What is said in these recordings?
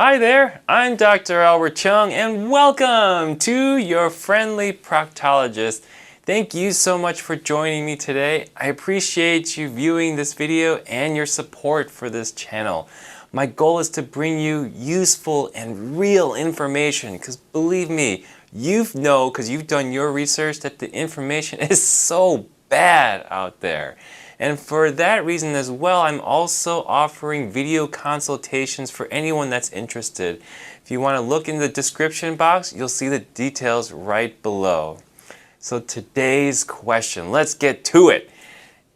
Hi there, I'm Dr. Chung and welcome to your friendly proctologist. Thank you so much for joining me today. I appreciate you viewing this video and your support for this channel. My goal is to bring you useful and real information because believe me, you know because you've done your research that the information is so bad out there. And for that reason as well, I'm also offering video consultations for anyone that's interested. If you want to look in the description box, you'll see the details right below. So today's question, let's get to it,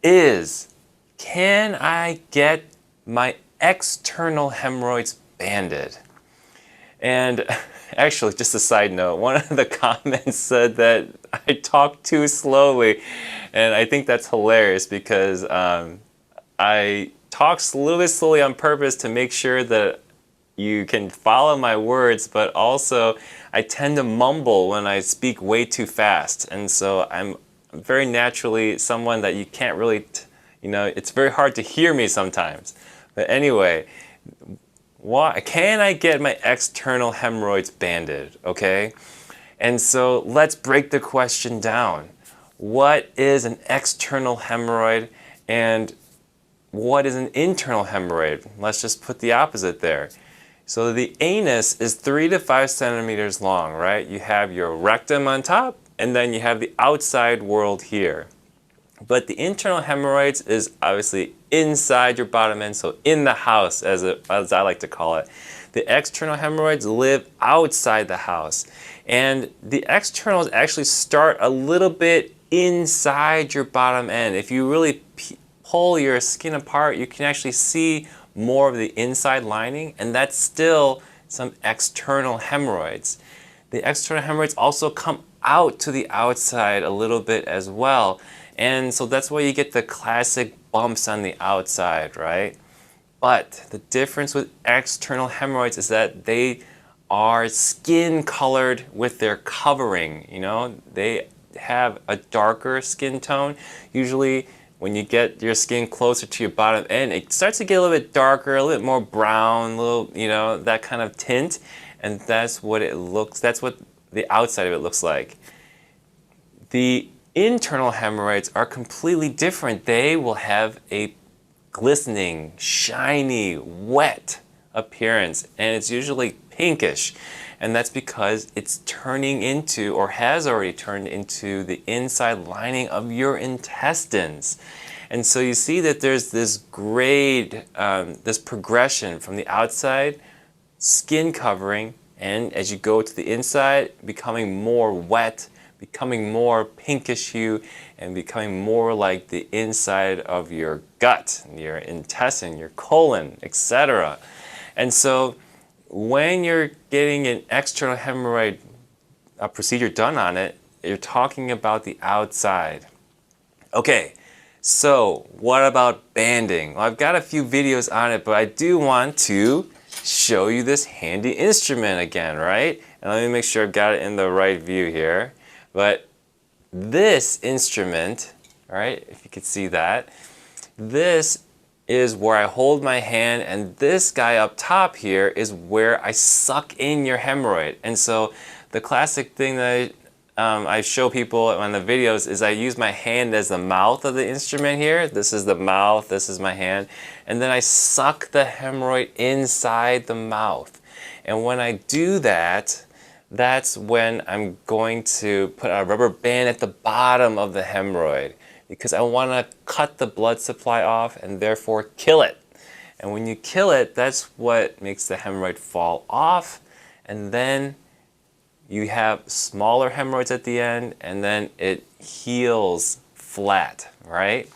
is can I get my external hemorrhoids banded? And actually, just a side note, one of the comments said that I talk too slowly, and I think that's hilarious because I talk a little bit slowly on purpose to make sure that you can follow my words, but also I tend to mumble when I speak way too fast, and so I'm very naturally someone that you can't really, it's very hard to hear me sometimes. But anyway, why can I get my external hemorrhoids banded, okay? And so let's break the question down. What is an external hemorrhoid and what is an internal hemorrhoid? Let's just put the opposite there. So the anus is 3 to 5 centimeters long, right? You have your rectum on top and then you have the outside world here. But the internal hemorrhoids is obviously inside your bottom end, so in the house, as I like to call it. The external hemorrhoids live outside the house. And the externals actually start a little bit inside your bottom end. If you really pull your skin apart, you can actually see more of the inside lining, and that's still some external hemorrhoids. The external hemorrhoids also come out to the outside a little bit as well. And so that's why you get the classic bumps on the outside, right? But the difference with external hemorrhoids is that they are skin colored with their covering, They have a darker skin tone. Usually when you get your skin closer to your bottom end, it starts to get a little bit darker, a little bit more brown, a little, that kind of tint. And that's what it looks, that's what the outside of it looks like. The internal hemorrhoids are completely different. They will have a glistening, shiny, wet appearance, and it's usually pinkish. And that's because it's turning into, or has already turned into, the inside lining of your intestines. And so you see that there's this grade, this progression from the outside, skin covering, and as you go to the inside, becoming more wet, becoming more pinkish hue, and becoming more like the inside of your gut, your intestine, your colon, etc. And so when you're getting an external hemorrhoid procedure done on it, you're talking about the outside. Okay, so what about banding? Well, I've got a few videos on it, but I do want to show you this handy instrument again, right? And let me make sure I've got it in the right view here. But this instrument, all right, if you could see that, this is where I hold my hand, and this guy up top here is where I suck in your hemorrhoid. And so the classic thing that I show people on the videos is I use my hand as the mouth of the instrument here. This is the mouth, this is my hand. And then I suck the hemorrhoid inside the mouth. And when I do that, that's when I'm going to put a rubber band at the bottom of the hemorrhoid because I want to cut the blood supply off and therefore kill it. And when you kill it, that's what makes the hemorrhoid fall off, and then you have smaller hemorrhoids at the end, and then it heals flat, right?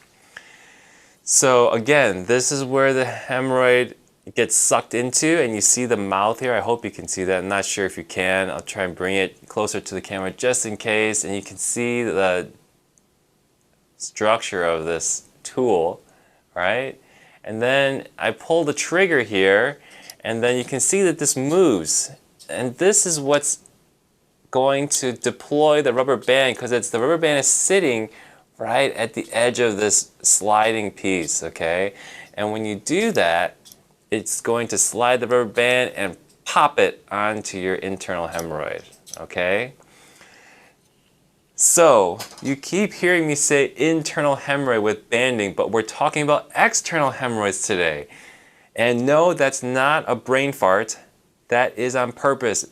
So again, this is where the hemorrhoid gets sucked into, and you see the mouth here. I hope you can see that. I'm not sure if you can. I'll try and bring it closer to the camera just in case, and you can see the structure of this tool, right? And then I pull the trigger here, and then you can see that this moves, and this is what's going to deploy the rubber band, because the rubber band is sitting right at the edge of this sliding piece, okay? And when you do that, it's going to slide the rubber band and pop it onto your internal hemorrhoid, okay? So, you keep hearing me say internal hemorrhoid with banding, but we're talking about external hemorrhoids today. And no, that's not a brain fart. That is on purpose.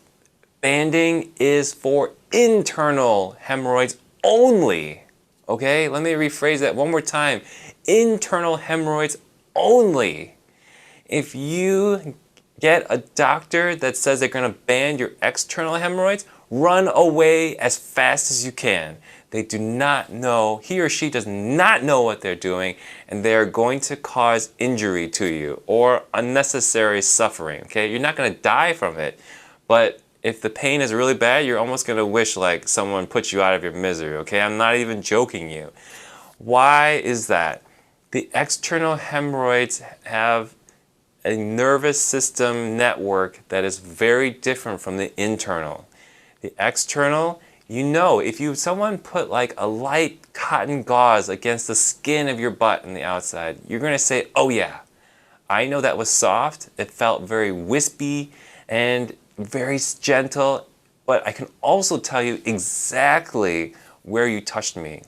Banding is for internal hemorrhoids only. Okay, let me rephrase that one more time. Internal hemorrhoids only. If you get a doctor that says they're going to band your external hemorrhoids, run away as fast as you can. They do not know, he or she does not know what they're doing, and they're going to cause injury to you or unnecessary suffering, okay? You're not going to die from it, but if the pain is really bad, you're almost going to wish like someone put you out of your misery, okay? I'm not even joking you. Why is that? The external hemorrhoids have a nervous system network that is very different from the internal. The external, you know, if someone put like a light cotton gauze against the skin of your butt on the outside, you're going to say, oh yeah, I know that was soft. It felt very wispy and very gentle, but I can also tell you exactly where you touched me.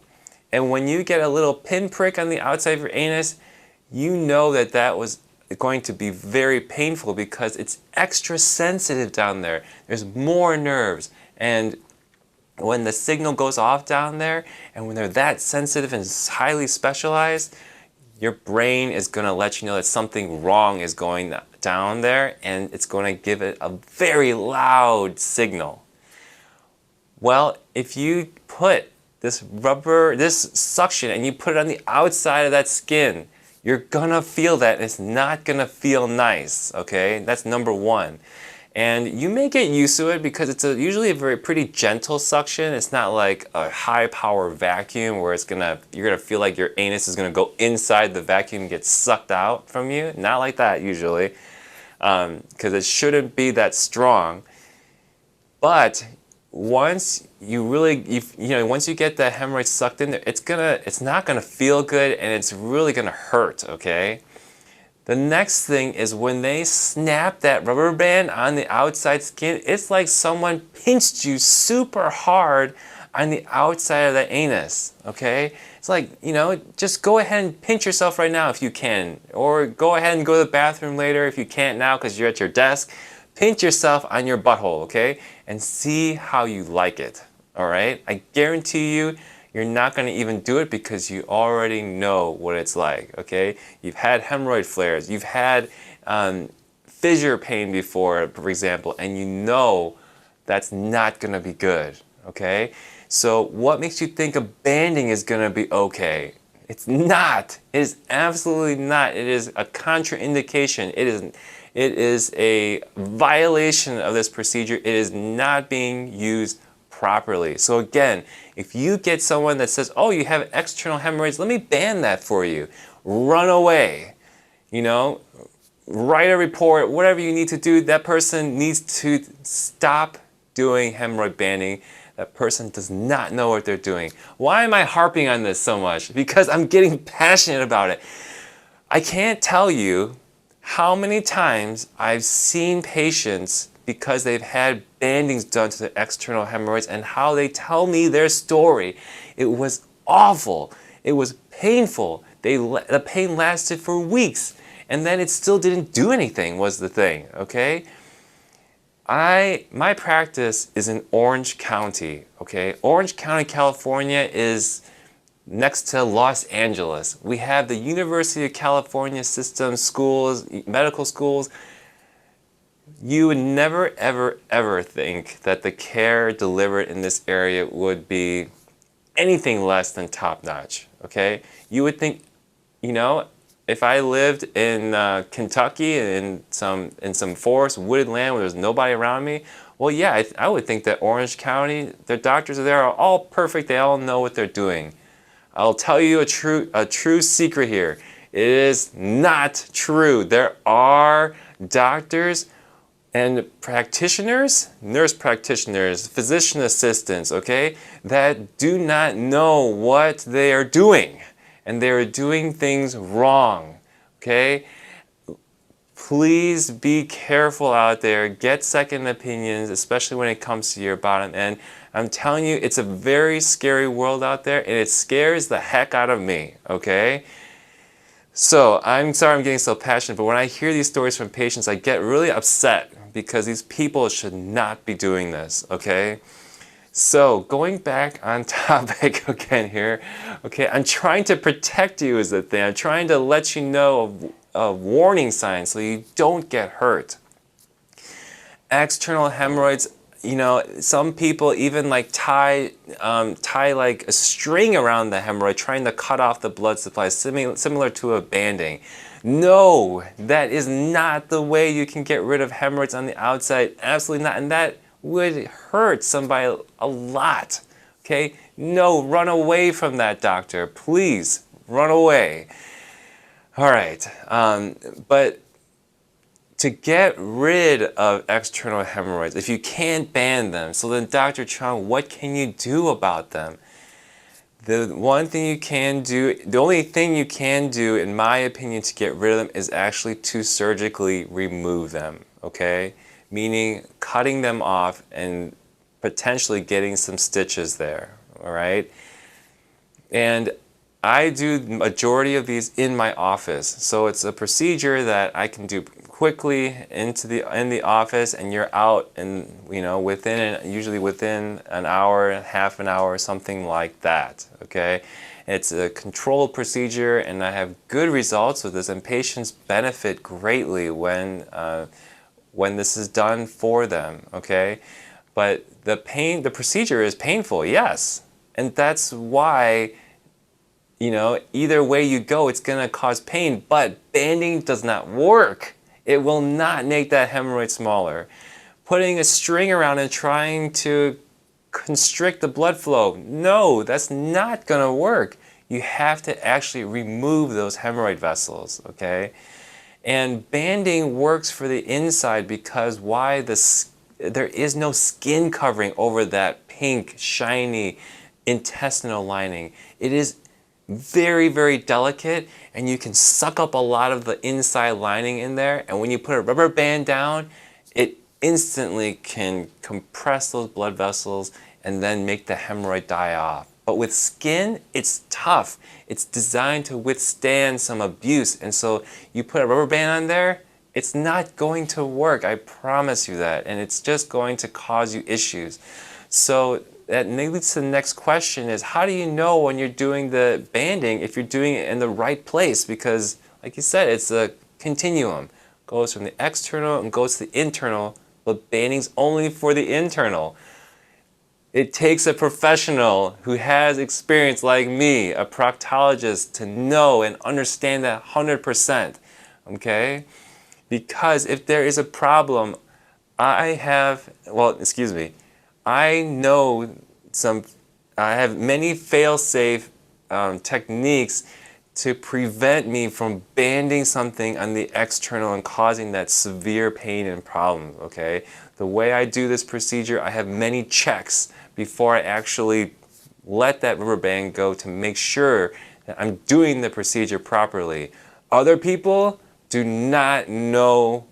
And when you get a little pinprick on the outside of your anus, you know that that was going to be very painful because it's extra sensitive down there. There's more nerves. And when the signal goes off down there, and when they're that sensitive and highly specialized, your brain is going to let you know that something wrong is going down there, and it's going to give it a very loud signal. Well, if you put this rubber, this suction, and you put it on the outside of that skin, you're going to feel that, and it's not going to feel nice, okay? That's number one. And you may get used to it because it's usually a pretty gentle suction. It's not like a high power vacuum where you're gonna feel like your anus is gonna go inside the vacuum and get sucked out from you. Not like that usually, because it shouldn't be that strong. But once you once you get that hemorrhoid sucked in there, it's not gonna feel good, and it's really gonna hurt. Okay. The next thing is when they snap that rubber band on the outside skin, it's like someone pinched you super hard on the outside of the anus, okay? It's like, just go ahead and pinch yourself right now if you can. Or go ahead and go to the bathroom later if you can't now because you're at your desk. Pinch yourself on your butthole, okay? And see how you like it, all right? I guarantee you, you're not going to even do it because you already know what it's like, okay? You've had hemorrhoid flares. You've had fissure pain before, for example, and you know that's not going to be good, okay? So what makes you think a banding is going to be okay? It's not. It is absolutely not. It is a contraindication. It is a violation of this procedure. It is not being used properly. So again, if you get someone that says, oh, you have external hemorrhoids, let me ban that for you. Run away. Write a report, whatever you need to do. That person needs to stop doing hemorrhoid banding. That person does not know what they're doing. Why am I harping on this so much? Because I'm getting passionate about it. I can't tell you how many times I've seen patients because they've had bandings done to the external hemorrhoids and how they tell me their story. It was awful. It was painful. The pain lasted for weeks, and then it still didn't do anything was the thing, okay? My practice is in Orange County, okay? Orange County, California is next to Los Angeles. We have the University of California system, schools, medical schools. You would never, ever, ever think that the care delivered in this area would be anything less than top-notch, okay? You would think, if I lived in Kentucky in some forest, wooded land where there's nobody around me, well, yeah, I would think that Orange County, their doctors are all perfect. They all know what they're doing. I'll tell you a true secret here. It is not true. There are doctors and practitioners, nurse practitioners, physician assistants, okay, that do not know what they are doing. And they are doing things wrong, okay? please be careful out there. Get second opinions, especially when it comes to your bottom end. I'm telling you, it's a very scary world out there, and it scares the heck out of me, okay? So I'm sorry I'm getting so passionate, but when I hear these stories from patients, I get really upset because these people should not be doing this, okay? So going back on topic again here, okay, I'm trying to protect you is the thing. I'm trying to let you know of warning signs so you don't get hurt. External hemorrhoids, you know, some people even like tie like a string around the hemorrhoid trying to cut off the blood supply, similar to a banding. No, that is not the way you can get rid of hemorrhoids on the outside. Absolutely not. And that would hurt somebody a lot. Okay? No, run away from that, doctor. Please, run away. All right. But to get rid of external hemorrhoids, if you can't ban them, so then Dr. Chung, what can you do about them? The one thing you can do, the only thing you can do, in my opinion, to get rid of them is actually to surgically remove them, okay? Meaning cutting them off and potentially getting some stitches there, all right? And I do the majority of these in my office. So it's a procedure that I can do quickly in the office, and you're out and usually within an hour, half an hour, something like that, okay? It's a controlled procedure, and I have good results with this, and patients benefit greatly when this is done for them, okay? But the procedure is painful, yes. And that's why, you know, either way you go, it's gonna cause pain, but banding does not work. It will not make that hemorrhoid smaller. Putting a string around and trying to constrict the blood flow, no, that's not gonna work. You have to actually remove those hemorrhoid vessels, okay? And banding works for the inside because there is no skin covering over that pink, shiny intestinal lining. It is very, very delicate, and you can suck up a lot of the inside lining in there, and when you put a rubber band down, it instantly can compress those blood vessels and then make the hemorrhoid die off. But with skin, it's tough. It's designed to withstand some abuse, and so you put a rubber band on there, it's not going to work, I promise you that, and it's just going to cause you issues. So that leads to the next question is, how do you know when you're doing the banding if you're doing it in the right place? Because, like you said, it's a continuum. It goes from the external and goes to the internal, but banding's only for the internal. It takes a professional who has experience like me, a proctologist, to know and understand that 100%, okay? Because if there is a problem, I have many fail-safe techniques to prevent me from banding something on the external and causing that severe pain and problems, okay? The way I do this procedure, I have many checks before I actually let that rubber band go to make sure that I'm doing the procedure properly. Other people do not know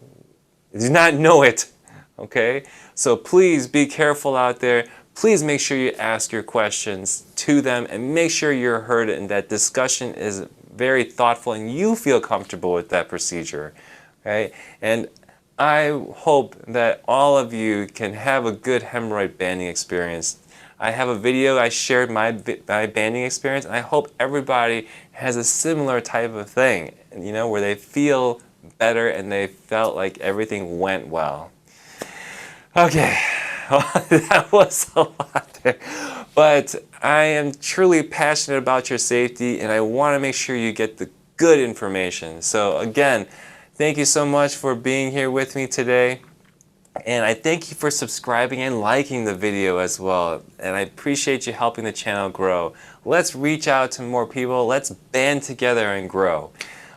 it, okay? So please be careful out there. Please make sure you ask your questions to them and make sure you're heard and that discussion is very thoughtful and you feel comfortable with that procedure, okay? And I hope that all of you can have a good hemorrhoid banding experience. I have a video I shared my banding experience, and I hope everybody has a similar type of thing, you know, where they feel better and they felt like everything went well. Okay, well, that was a lot there. But I am truly passionate about your safety, and I want to make sure you get the good information. So again, thank you so much for being here with me today. And I thank you for subscribing and liking the video as well. And I appreciate you helping the channel grow. Let's reach out to more people. Let's band together and grow.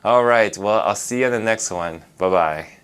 All right, well, I'll see you in the next one. Bye-bye.